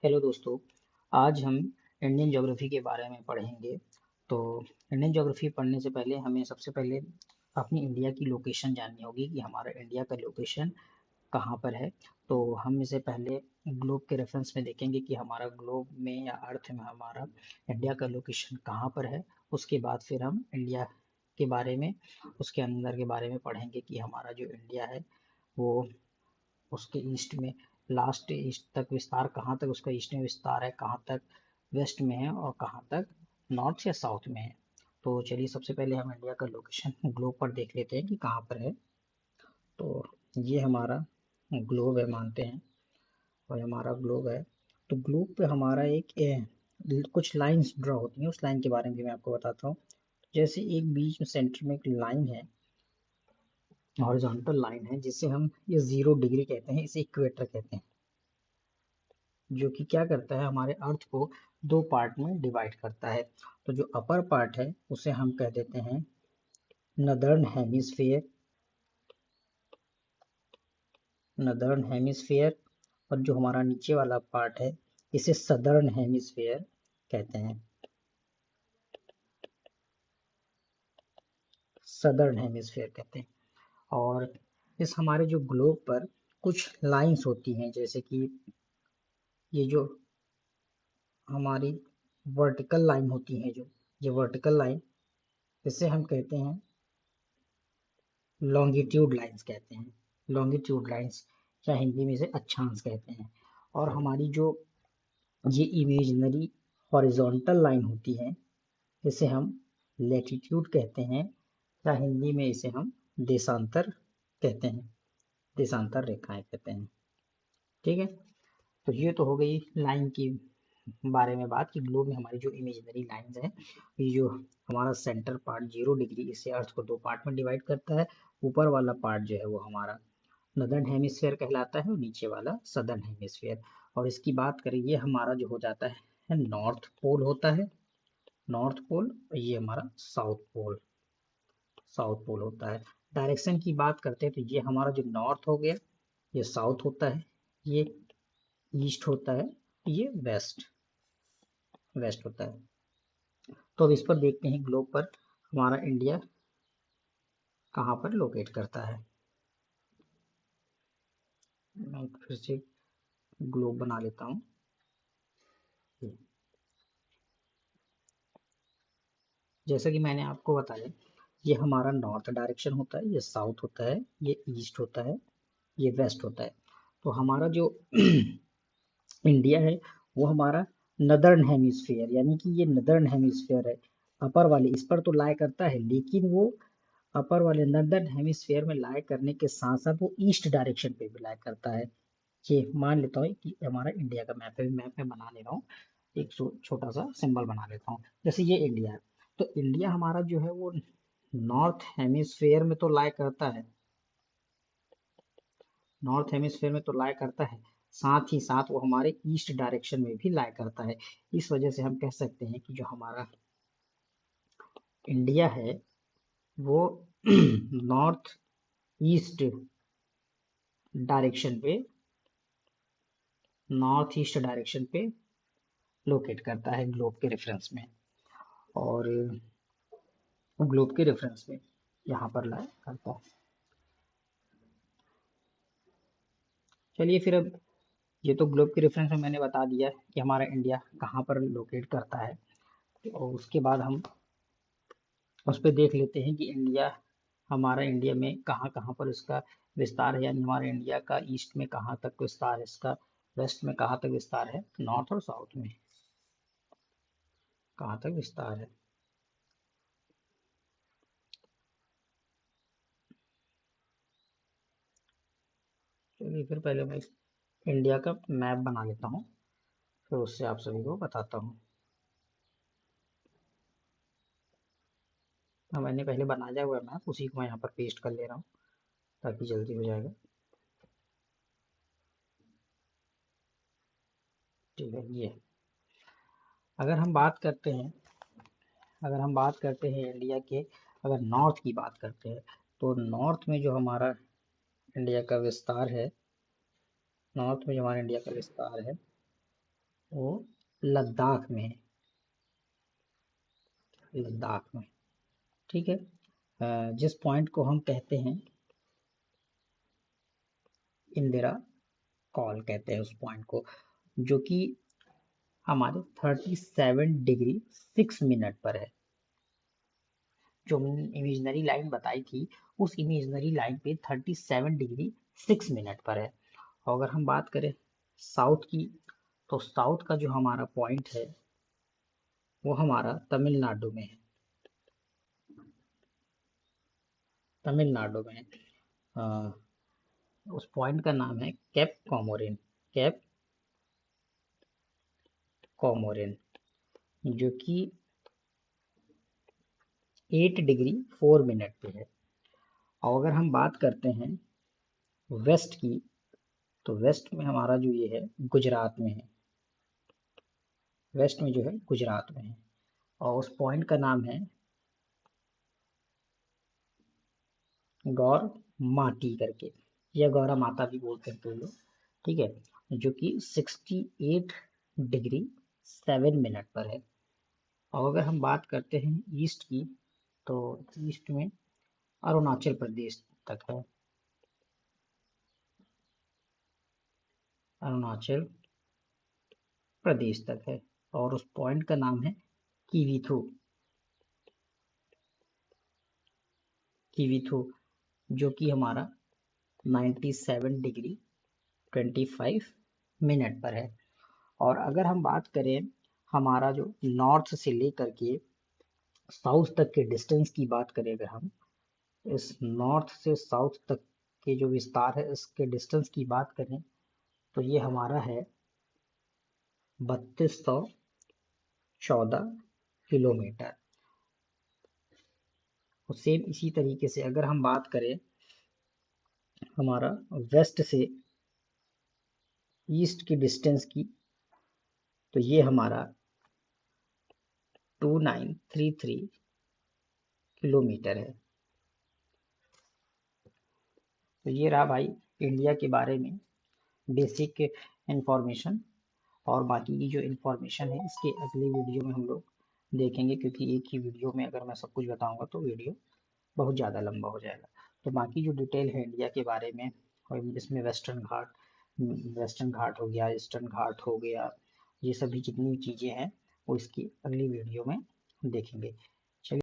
Hello दोस्तों। आज हम इंडियन ज्योग्राफी के बारे में पढ़ेंगे। तो इंडियन ज्योग्राफी पढ़ने से पहले हमें सबसे पहले अपनी इंडिया की लोकेशन जाननी होगी कि हमारा इंडिया का लोकेशन कहाँ पर है। तो हम इसे पहले ग्लोब के रेफरेंस में देखेंगे कि हमारा ग्लोब में या अर्थ में हमारा इंडिया का लोकेशन कहाँ पर है। उसके बाद फिर हम इंडिया के बारे में, उसके अंदर के बारे में पढ़ेंगे कि हमारा जो इंडिया है वो उसके ईस्ट में लास्ट ईस्ट तक विस्तार कहाँ तक उसका ईस्ट में विस्तार है, कहाँ तक वेस्ट में है और कहाँ तक नॉर्थ या साउथ में है। तो चलिए सबसे पहले हम इंडिया का लोकेशन ग्लोब पर देख लेते हैं कि कहाँ पर है। तो ये हमारा ग्लोब है मानते हैं, और हमारा ग्लोब है। तो ग्लोब पे हमारा कुछ लाइंस ड्रॉ होती हैं, उस लाइन के बारे में भी मैं आपको बताता हूँ। जैसे एक बीच में सेंटर में एक लाइन है, हॉरिजॉन्टल लाइन है, जिसे हम ये 0 डिग्री कहते हैं, इसे इक्वेटर कहते हैं, जो कि क्या करता है हमारे अर्थ को दो पार्ट में डिवाइड करता है। तो जो अपर पार्ट है उसे हम कह देते हैं नदर्न हेमिस्फीयर, नदर्न हेमिस्फीयर। और जो हमारा नीचे वाला पार्ट है इसे सदर्न हेमिस्फीयर कहते हैं, सदर्न हेमिस्फीयर कहते हैं। और इस हमारे जो ग्लोब पर कुछ लाइंस होती हैं, जैसे कि ये जो हमारी वर्टिकल लाइन होती है, जो ये वर्टिकल लाइन, इसे हम कहते हैं लॉन्गिट्यूड लाइंस कहते हैं, लॉन्गिट्यूड लाइंस या हिंदी में इसे अक्षांश कहते हैं। और हमारी जो ये इमेजिनरी हॉरिजॉन्टल लाइन होती है इसे हम लैटिट्यूड कहते हैं, या हिंदी में इसे हम देशांतर कहते हैं, देशांतर रेखाएं कहते हैं। ठीक है, तो ये तो हो गई लाइन की बारे में बात कि ग्लोब में हमारी जो इमेजिनरी लाइंस हैं, ये जो हमारा सेंटर पार्ट 0 डिग्री इसे अर्थ को दो पार्ट में डिवाइड करता है। ऊपर वाला पार्ट जो है वो हमारा नदर्न हेमिस्फीयर कहलाता है और नीचे वाला सदर्न हेमिस्फीयर। और इसकी बात करें, ये हमारा जो हो जाता है नॉर्थ पोल होता है, नॉर्थ पोल। और ये हमारा साउथ पोल, साउथ पोल होता है। डायरेक्शन की बात करते हैं तो ये हमारा जो नॉर्थ हो गया, ये साउथ होता है, ये ईस्ट होता है, ये वेस्ट, वेस्ट होता है। तो अब इस पर देखते हैं ग्लोब पर हमारा इंडिया कहाँ पर लोकेट करता है। मैं फिर से ग्लोब बना लेता हूँ। जैसा कि मैंने आपको बताया, ये हमारा नॉर्थ डायरेक्शन होता है, ये साउथ होता है, ये ईस्ट होता है, ये वेस्ट होता है। तो हमारा जो इंडिया है वो हमारा नदर्न हेमिस्फीयर, यानी कि ये नदर्न हेमिस्फीयर है, अपर वाले इस पर तो लाई करता है, लेकिन वो अपर वाले नदर्न हेमिस्फीयर में लाई करने के साथ साथ वो ईस्ट डायरेक्शन पे भी लाई करता है। ये मान लेता हूँ कि हमारा इंडिया का मैप है, मैप में बना ले रहा हूँ, एक छोटा सा सिंबल बना लेता हूँ। जैसे ये इंडिया है, तो इंडिया हमारा जो है वो नॉर्थ हेमिस्फेयर में तो लाई करता है, नॉर्थ हेमिस्फेयर में तो लाई करता है, साथ ही साथ वो हमारे ईस्ट डायरेक्शन में भी लाई करता है। इस वजह से हम कह सकते हैं कि जो हमारा इंडिया है वो नॉर्थ ईस्ट डायरेक्शन पे, नॉर्थ ईस्ट डायरेक्शन पे लोकेट करता है ग्लोब के रेफरेंस में। और ग्लोब के रेफरेंस में यहाँ पर लाई करता है। चलिए फिर अब, ये तो ग्लोब के रेफरेंस में मैंने बता दिया कि हमारा इंडिया कहाँ पर लोकेट करता है। और उसके बाद हम उस पर देख लेते हैं कि इंडिया, हमारा इंडिया में कहाँ कहाँ पर इसका विस्तार है, यानी हमारे इंडिया का ईस्ट में कहाँ तक विस्तार है, इसका वेस्ट में कहाँ तक विस्तार है, नॉर्थ और साउथ में कहाँ तक विस्तार है। चलिए फिर पहले मैं इंडिया का मैप बना लेता हूँ, फिर उससे आप सभी को बताता हूँ। हाँ, मैंने पहले बनाया हुआ मैप, उसी को मैं यहाँ पर पेस्ट कर ले रहा हूँ ताकि जल्दी हो जाएगा। ठीक है, ये अगर हम बात करते हैं, अगर हम बात करते हैं इंडिया के, अगर नॉर्थ की बात करते हैं, तो नॉर्थ में जो हमारा इंडिया का विस्तार है, नॉर्थ में जो हमारा इंडिया का विस्तार है वो लद्दाख में है, लद्दाख में। ठीक है। जिस पॉइंट को हम कहते हैं इंदिरा कॉल कहते हैं उस पॉइंट को, जो कि हमारे 37 डिग्री 6 मिनट पर है। जो इमेजनरी लाइन बताई थी उस इमेजनरी लाइन पे 37 डिग्री 6 मिनट पर है। और अगर हम बात करें साउथ की, तो साउथ का जो हमारा पॉइंट है वो हमारा तमिलनाडु में है, तमिलनाडु में है। उस पॉइंट का नाम है कैप कॉमोरिन, कैप कॉमोरिन, जो कि 8 डिग्री 4 मिनट पे है। और अगर हम बात करते हैं वेस्ट की, तो वेस्ट में हमारा जो ये है गुजरात में है, वेस्ट में जो है गुजरात में है। और उस पॉइंट का नाम है गौर माटी करके, या गौरा माता भी बोल सकते हो लोग। ठीक है, जो कि 68 डिग्री 7 मिनट पर है। और अगर हम बात करते हैं ईस्ट की, तो ईस्ट में अरुणाचल प्रदेश तक है, अरुणाचल प्रदेश तक है। और उस पॉइंट का नाम है कीवीथू, कीवीथू, जो कि हमारा 97 डिग्री 25 मिनट पर है। और अगर हम बात करें हमारा जो नॉर्थ से लेकर के साउथ तक के डिस्टेंस की बात करें, अगर हम इस नॉर्थ से साउथ तक के जो विस्तार है इसके डिस्टेंस की बात करें, तो ये हमारा है 3214 किलोमीटर। और सेम इसी तरीके से अगर हम बात करें हमारा वेस्ट से ईस्ट की डिस्टेंस की, तो ये हमारा 2933 किलोमीटर है। तो ये रहा भाई इंडिया के बारे में बेसिक इंफॉर्मेशन। और बाकी की जो इन्फॉर्मेशन है इसके अगले वीडियो में हम लोग देखेंगे, क्योंकि एक ही वीडियो में अगर मैं सब कुछ बताऊंगा तो वीडियो बहुत ज़्यादा लंबा हो जाएगा। तो बाकी जो डिटेल है इंडिया के बारे में, और इसमें वेस्टर्न घाट हो गया, ईस्टर्न घाट हो गया, ये सभी जितनी चीज़ें हैं वो इसकी अगली वीडियो में देखेंगे।